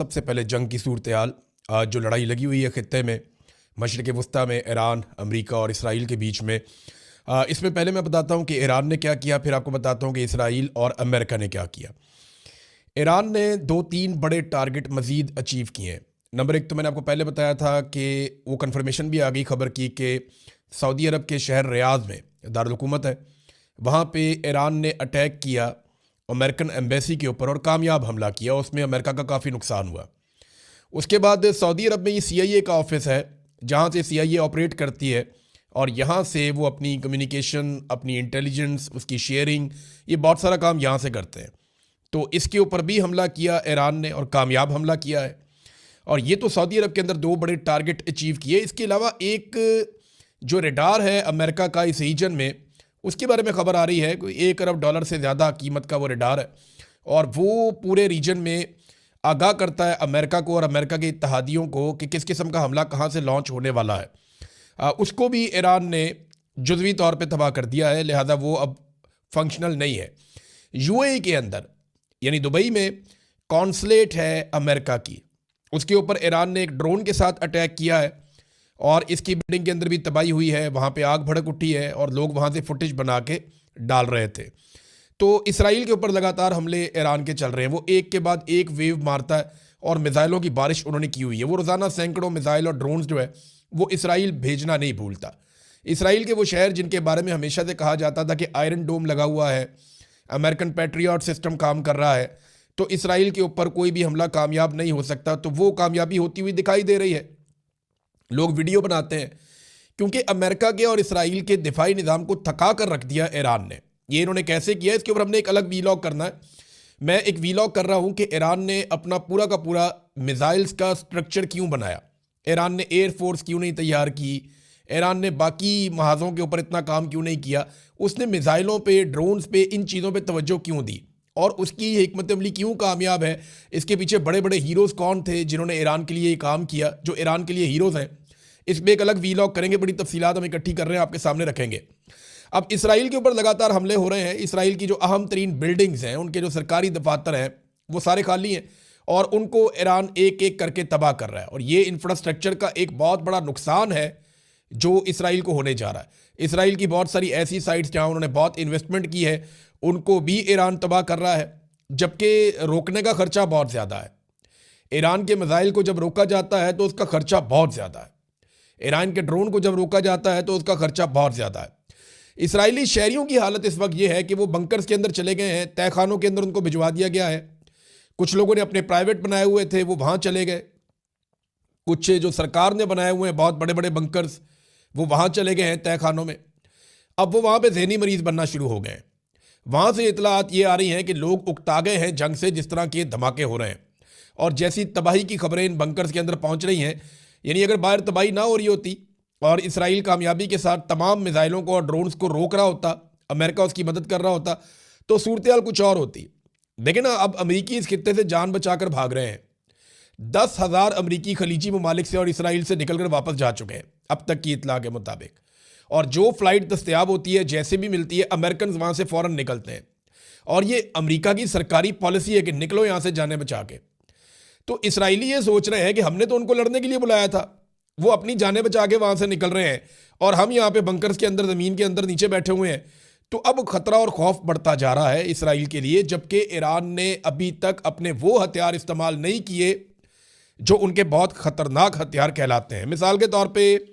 सबसे पहले जंग की सूरत हाल, आज जो लड़ाई लगी हुई है ख़ित्ते में, मशरिक़ वस्ता में ईरान, अमेरिका और इसराइल के बीच में। इसमें पहले मैं बताता हूँ कि ईरान ने क्या किया, फिर आपको बताता हूँ कि इसराइल और अमेरिका ने क्या किया। ईरान ने 2-3 बड़े टारगेट मज़ीद अचीव किए हैं। नंबर एक तो मैंने आपको पहले बताया था कि वो कन्फर्मेशन भी आ गई खबर की कि सऊदी अरब के शहर रियाद में दारुल हुकूमत है, वहाँ पे ईरान ने अटैक किया अमेरिकन एम्बेसी के ऊपर और कामयाब हमला किया। उसमें अमेरिका का काफ़ी नुकसान हुआ। उसके बाद सऊदी अरब में ये CIA का ऑफिस है जहाँ से CIA ऑपरेट करती है और यहाँ से वो अपनी कम्युनिकेशन, अपनी इंटेलिजेंस, उसकी शेयरिंग, ये बहुत सारा काम यहाँ से करते हैं। तो इसके ऊपर भी हमला किया ईरान ने और कामयाब हमला किया है। और ये तो सऊदी अरब के अंदर 2 बड़े टारगेट अचीव किए। इसके अलावा एक जो रडार है अमेरिका का इस रीजन में, उसके बारे में खबर आ रही है कोई $1 अरब से ज़्यादा कीमत का वो रडार है और वो पूरे रीजन में आगाह करता है अमेरिका को और अमेरिका के इत्तहादियों को कि किस किस्म का हमला कहाँ से लॉन्च होने वाला है। उसको भी ईरान ने जुज़वी तौर पे तबाह कर दिया है, लिहाजा वो अब फंक्शनल नहीं है। UAE के अंदर यानी दुबई में कॉन्सुलेट है अमेरिका की, उसके ऊपर ईरान ने एक ड्रोन के साथ अटैक किया है और इसकी बिल्डिंग के अंदर भी तबाही हुई है। वहाँ पे आग भड़क उठी है और लोग वहाँ से फुटेज बना के डाल रहे थे। तो इसराइल के ऊपर लगातार हमले ईरान के चल रहे हैं। वो एक के बाद एक वेव मारता है और मिसाइलों की बारिश उन्होंने की हुई है। वो रोज़ाना सैकड़ों मिसाइल और ड्रोन्स जो है वो इसराइल भेजना नहीं भूलता। इसराइल के वो शहर जिनके बारे में हमेशा से कहा जाता था कि आयरन डोम लगा हुआ है, अमेरिकन पैट्रियट सिस्टम काम कर रहा है, तो इसराइल के ऊपर कोई भी हमला कामयाब नहीं हो सकता। तो वो कामयाबी होती हुई दिखाई दे रही है। लोग वीडियो बनाते हैं क्योंकि अमेरिका के और इसराइल के दिफाई निज़ाम को थका कर रख दिया ईरान ने। ये इन्होंने कैसे किया, इसके ऊपर हमने एक अलग वीलॉग करना है। मैं एक वीलॉग कर रहा हूँ कि ईरान ने अपना पूरा का पूरा मिसाइल्स का स्ट्रक्चर क्यों बनाया, ईरान ने एयरफोर्स क्यों नहीं तैयार की, ईरान ने बाकी महाजों के ऊपर इतना काम क्यों नहीं किया, उसने मिसाइलों पे, ड्रोन्स पे, इन चीज़ों पे तवज्जो क्यों दी और उसकी हिकमत अमली क्यों कामयाब है। इसके पीछे बड़े बड़े हीरोज़ कौन थे जिन्होंने ईरान के लिए ये काम किया, जो ईरान के लिए हीरोज़ हैं। इसमें एक अलग वीलॉग करेंगे, बड़ी तफसीलात हम इकट्ठी कर रहे हैं, आपके सामने रखेंगे। अब इसराइल के ऊपर लगातार हमले हो रहे हैं। इसराइल की जो अहम तरीन बिल्डिंग्स हैं, उनके जो सरकारी दफातर हैं, वो सारे खाली हैं और उनको ईरान एक एक करके तबाह कर रहा है। और ये इंफ्रास्ट्रक्चर का एक बहुत बड़ा नुकसान है जो इसराइल को होने जा रहा है। इसराइल की बहुत सारी ऐसी साइट्स जहाँ उन्होंने बहुत इन्वेस्टमेंट की है, उनको भी ईरान तबाह कर रहा है, जबकि रोकने का खर्चा बहुत ज़्यादा है। ईरान के मिसाइल को जब रोका जाता है तो उसका खर्चा बहुत ज़्यादा है। ईरान के ड्रोन को जब रोका जाता है तो उसका खर्चा बहुत ज़्यादा है। इसराइली शहरियों की हालत इस वक्त यह है कि वो बंकर्स के अंदर चले गए हैं, तहखानों के अंदर उनको भिजवा दिया गया है। कुछ लोगों ने अपने प्राइवेट बनाए हुए थे, वो वहाँ चले गए। कुछ जो सरकार ने बनाए हुए हैं बहुत बड़े बड़े बंकर्स, वो वहाँ चले गए हैं तहखानों में। अब वो वहाँ पे ज़हनी मरीज़ बनना शुरू हो गए हैं। वहाँ से इतलात ये आ रही हैं कि लोग उकता गए हैं जंग से, जिस तरह के धमाके हो रहे हैं और जैसी तबाही की खबरें इन बंकर्स के अंदर पहुँच रही हैं। यानी अगर बाहर तबाही ना हो रही होती और इसराइल कामयाबी के साथ तमाम मिसाइलों को और ड्रोन्स को रोक रहा होता, अमेरिका उसकी मदद कर रहा होता, तो सूरत हाल कुछ और होती। देखिए ना, अब अमेरिकी इस खित्ते से जान बचाकर भाग रहे हैं। 10,000 अमेरिकी खलीजी ममालिक से और इसराइल से निकलकर वापस जा चुके हैं अब तक की इतला के मुताबिक। और जो फ्लाइट दस्तयाब होती है, जैसे भी मिलती है, अमेरिकन वहाँ से फ़ौरन निकलते हैं। और ये अमेरिका की सरकारी पॉलिसी है कि निकलो यहाँ से जाने बचा के। तो इसराइली ये सोच रहे हैं कि हमने तो उनको लड़ने के लिए बुलाया था, वो अपनी जानें बचा के वहाँ से निकल रहे हैं और हम यहाँ पे बंकर्स के अंदर, ज़मीन के अंदर नीचे बैठे हुए हैं। तो अब खतरा और खौफ बढ़ता जा रहा है इसराइल के लिए, जबकि ईरान ने अभी तक अपने वो हथियार इस्तेमाल नहीं किए जो उनके बहुत ख़तरनाक हथियार कहलाते हैं। मिसाल के तौर पर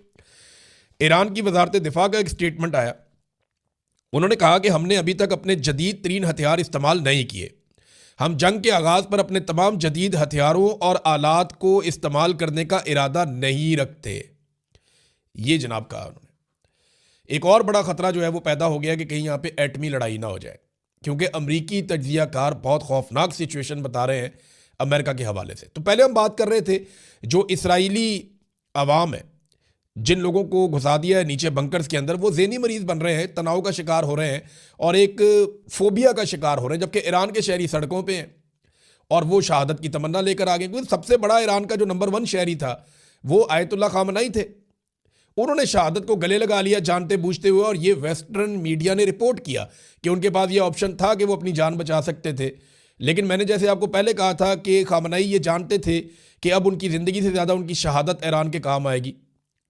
ईरान की वजारत दिफा का एक स्टेटमेंट आया। उन्होंने कहा कि हमने अभी तक अपने जदीद तरीन हथियार इस्तेमाल नहीं किए, हम जंग के आगाज़ पर अपने तमाम जदीद हथियारों और आलात को इस्तेमाल करने का इरादा नहीं रखते। ये जनाब कहा उन्होंने। एक और बड़ा ख़तरा जो है वो पैदा हो गया कि कहीं यहाँ पे एटमी लड़ाई ना हो जाए, क्योंकि अमरीकी तज्ज़ियाकार बहुत खौफनाक सिचुएशन बता रहे हैं अमेरिका के हवाले से। तो पहले हम बात कर रहे थे जो इसराइली अवाम है, जिन लोगों को घुसा दिया है नीचे बंकर्स के अंदर, वो ज़हनी मरीज़ बन रहे हैं, तनाव का शिकार हो रहे हैं और एक फोबिया का शिकार हो रहे हैं, जबकि ईरान के शहरी सड़कों पे हैं और वो शहादत की तमन्ना लेकर आ गए। क्योंकि सबसे बड़ा ईरान का जो नंबर 1 शहरी था वो आयतुल्ला खामनाई थे। उन्होंने शहादत को गले लगा लिया जानते बूझते हुए, और ये वेस्टर्न मीडिया ने रिपोर्ट किया कि उनके पास ये ऑप्शन था कि वो अपनी जान बचा सकते थे। लेकिन मैंने जैसे आपको पहले कहा था कि खामनेई ये जानते थे कि अब उनकी ज़िंदगी से ज़्यादा उनकी शहादत ईरान के काम आएगी,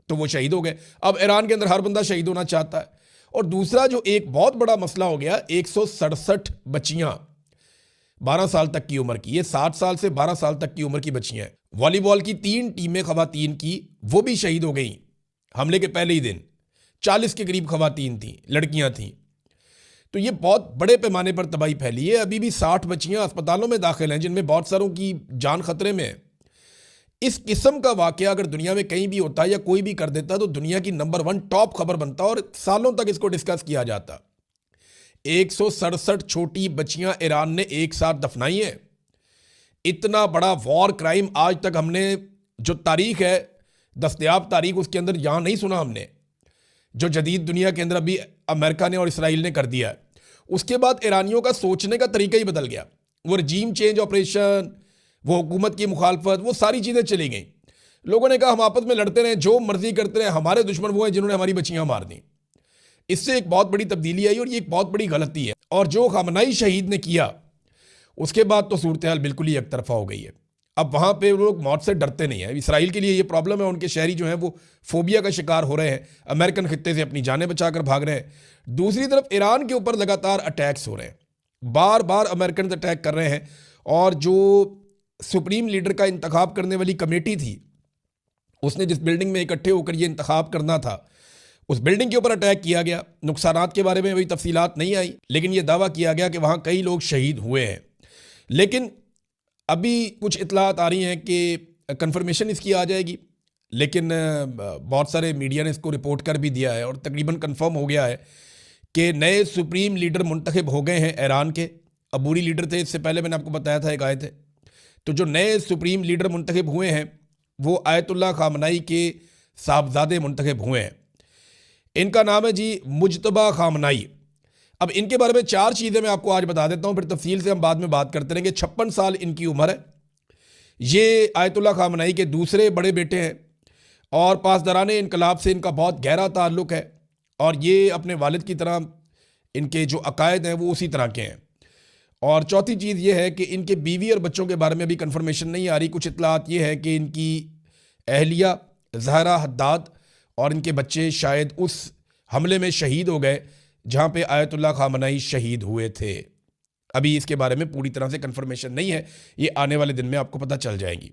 तो वो शहीद हो गए। अब ईरान के अंदर हर बंदा शहीद होना चाहता है। और दूसरा जो एक बहुत बड़ा मसला हो गया, 167 बच्चियां 12 साल तक की उम्र की, ये 7 साल से 12 साल तक की उम्र की बच्चियां हैं। वॉलीबॉल की 3 टीमें खवातीन की, वो भी शहीद हो गई हमले के पहले ही दिन। 40 के करीब खवातीन थी, लड़कियां थीं। तो ये बहुत बड़े पैमाने पर तबाही फैली है। अभी भी 60 बच्चियां अस्पतालों में दाखिल हैं, जिनमें बहुत सारों की जान खतरे में है। इस किस्म का वाकया अगर दुनिया में कहीं भी होता या कोई भी कर देता तो दुनिया की नंबर 1 टॉप खबर बनता और सालों तक इसको डिस्कस किया जाता। 167 छोटी बच्चियां ईरान ने एक साथ दफनाई हैं। इतना बड़ा वॉर क्राइम आज तक हमने, जो तारीख है दस्तयाब तारीख, उसके अंदर यहां नहीं सुना हमने, जो जदीद दुनिया के अंदर अभी अमेरिका ने और इसराइल ने कर दिया है। उसके बाद ईरानियों का सोचने का तरीका ही बदल गया। वो रजीम चेंज ऑपरेशन, वो हुकूमत की मुखालफत, वो सारी चीज़ें चली गई। लोगों ने कहा हम आपस में लड़ते रहें, जो मर्जी करते रहें, हमारे दुश्मन वो हैं जिन्होंने हमारी बच्चियां मार दी। इससे एक बहुत बड़ी तब्दीली आई और ये एक बहुत बड़ी गलती है। और जो खामनेई शहीद ने किया, उसके बाद तो सूरत हाल बिल्कुल ही एक तरफा हो गई है। अब वहाँ पे लोग मौत से डरते नहीं हैं। इसराइल के लिए ये प्रॉब्लम है, उनके शहरी जो हैं वो फोबिया का शिकार हो रहे हैं, अमेरिकन खित्ते से अपनी जानें बचाकर भाग रहे हैं। दूसरी तरफ ईरान के ऊपर लगातार अटैक्स हो रहे हैं, बार बार अमेरिकन अटैक कर रहे हैं। और जो सुप्रीम लीडर का इंतखाब करने वाली कमेटी थी, उसने जिस बिल्डिंग में इकट्ठे होकर ये इंतखाब करना था, उस बिल्डिंग के ऊपर अटैक किया गया। नुकसानात के बारे में अभी तफसीलात नहीं आई, लेकिन ये दावा किया गया कि वहाँ कई लोग शहीद हुए हैं। लेकिन अभी कुछ इतलात आ रही हैं कि कंफर्मेशन इसकी आ जाएगी, लेकिन बहुत सारे मीडिया ने इसको रिपोर्ट कर भी दिया है और तकरीबन कंफर्म हो गया है कि नए सुप्रीम लीडर मुंतखब हो गए हैं ईरान के। अबूरी लीडर थे, इससे पहले मैंने आपको बताया था, एक आए थे। तो जो नए सुप्रीम लीडर मुंतखब हुए हैं वो आयतुल्लाह खामनेई के साहबजादे मुंतखब हुए हैं। इनका नाम है जी मुज्तबा खामनेई। अब इनके बारे में 4 चीज़ें मैं आपको आज बता देता हूँ, फिर तफसील से हम बाद में बात करते रहेंगे। 56 साल इनकी उम्र है। ये आयतुल्लाह खामनेई के दूसरे बड़े बेटे हैं और पासदारान इनकलाब से इनका बहुत गहरा ताल्लुक़ है। और ये अपने वालिद की तरह, इनके जो अकायद हैं वो उसी तरह के हैं। और चौथी चीज़ ये है कि इनके बीवी और बच्चों के बारे में अभी कंफर्मेशन नहीं आ रही। कुछ इतलात ये है कि इनकी अहलिया ज़हरा हद्दाद और इनके बच्चे शायद उस हमले में शहीद हो गए जहाँ पे आयतुल्लाह खामनेई शहीद हुए थे। अभी इसके बारे में पूरी तरह से कंफर्मेशन नहीं है, ये आने वाले दिन में आपको पता चल जाएगी।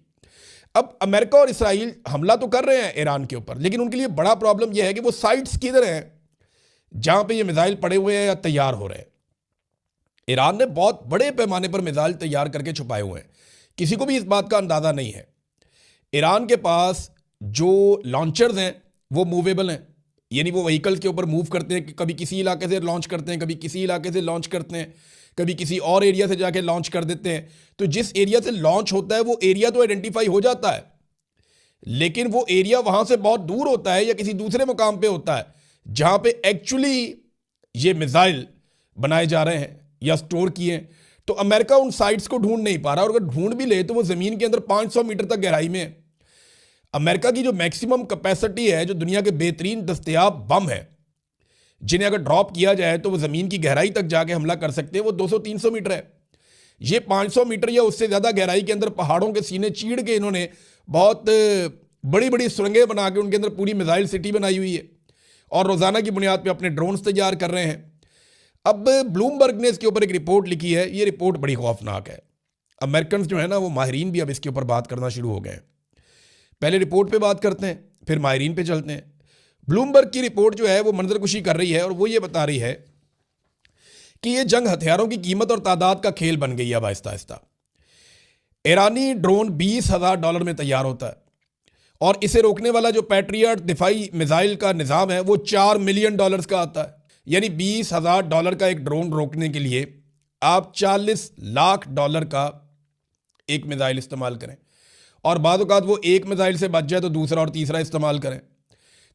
अब अमेरिका और इसराइल हमला तो कर रहे हैं ईरान के ऊपर, लेकिन उनके लिए बड़ा प्रॉब्लम यह है कि वो साइट्स किधर हैं जहाँ पे ये मिसाइल पड़े हुए हैं या तैयार हो रहे हैं। ईरान ने बहुत बड़े पैमाने पर मिसाइल तैयार करके छुपाए हुए हैं, किसी को भी इस बात का अंदाज़ा नहीं है। ईरान के पास जो लॉन्चर्स हैं वो मूवेबल हैं, यानी वो व्हीकल्स के ऊपर मूव करते हैं कि कभी किसी इलाके से लॉन्च करते हैं, कभी किसी इलाके से लॉन्च करते हैं, कभी किसी और एरिया से जाके लॉन्च कर देते हैं। तो जिस एरिया से लॉन्च होता है वो एरिया तो आइडेंटिफाई हो जाता है, लेकिन वो एरिया वहाँ से बहुत दूर होता है या किसी दूसरे मुकाम पे होता है जहाँ पे एक्चुअली ये मिसाइल बनाए जा रहे हैं या स्टोर किए हैं। तो अमेरिका उन साइट्स को ढूंढ नहीं पा रहा, और अगर ढूंढ भी ले तो वो ज़मीन के अंदर 500 मीटर तक गहराई में है। अमेरिका की जो मैक्सिमम कैपेसिटी है, जो दुनिया के बेहतरीन दस्तयाब बम है, जिन्हें अगर ड्रॉप किया जाए तो वो ज़मीन की गहराई तक जाके हमला कर सकते हैं, वो 200-300 मीटर है। ये 500 मीटर या उससे ज़्यादा गहराई के अंदर पहाड़ों के सीने चीड़ के इन्होंने बहुत बड़ी बड़ी सुरंगें बना के उनके अंदर पूरी मिसाइल सिटी बनाई हुई है और रोज़ाना की बुनियाद पर अपने ड्रोन्स तैयार कर रहे हैं। अब ब्लूमबर्ग ने इसके ऊपर एक रिपोर्ट लिखी है, ये रिपोर्ट बड़ी खौफनाक है। अमेरिकन जो है ना, वो माहिरीन भी अब इसके ऊपर बात करना शुरू हो गए। पहले रिपोर्ट पे बात करते हैं, फिर माहिरीन पे चलते हैं। ब्लूमबर्ग की रिपोर्ट जो है वो मंजरकुशी कर रही है और वो ये बता रही है कि ये जंग हथियारों की कीमत और तादाद का खेल बन गई है अब आहिस्ता आहिस्ता। ईरानी ड्रोन $20,000 में तैयार होता है और इसे रोकने वाला जो पैट्रियट दिफाई मिसाइल का निज़ाम है वो $4 मिलियन का आता है। यानी $20,000 का एक ड्रोन रोकने के लिए आप $40 लाख का एक मिसाइल इस्तेमाल करें, और बाद औक़ात वो एक मिसाइल से बच जाए तो दूसरा और तीसरा इस्तेमाल करें।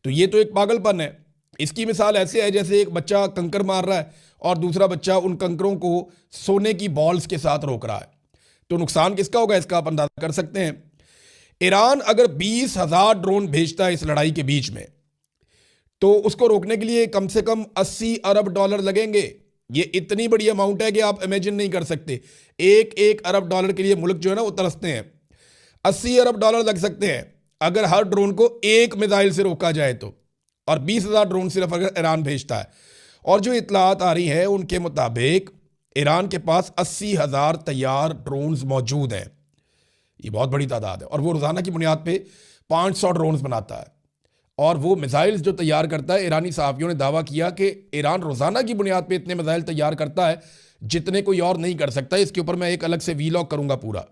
तो ये तो एक पागलपन है। इसकी मिसाल ऐसे है जैसे एक बच्चा कंकर मार रहा है और दूसरा बच्चा उन कंकरों को सोने की बॉल्स के साथ रोक रहा है। तो नुकसान किसका होगा इसका आप अंदाजा कर सकते हैं। ईरान अगर 20,000 ड्रोन भेजता है इस लड़ाई के बीच में, तो उसको रोकने के लिए कम से कम $80 अरब लगेंगे। ये इतनी बड़ी अमाउंट है कि आप इमेजिन नहीं कर सकते। 1-1 अरब डॉलर के लिए मुल्क जो है ना वो तरसते हैं। 80 अरब डॉलर लग सकते हैं अगर हर ड्रोन को एक मिसाइल से रोका जाए तो, और 20,000 ड्रोन सिर्फ अगर ईरान भेजता है। और जो इतलात आ रही है उनके मुताबिक ईरान के पास 80,000 तैयार ड्रोन्स मौजूद हैं। ये बहुत बड़ी तादाद है, और वो रोज़ाना की बुनियाद पे 500 ड्रोन्स बनाता है। और वो मिसाइल्स जो तैयार करता है, ईरानी सहाफ़ियों ने दावा किया कि ईरान रोज़ाना की बुनियाद पे इतने मिसाइल तैयार करता है जितने कोई और नहीं कर सकता। इसके ऊपर मैं एक अलग से वीलॉग करूँगा पूरा।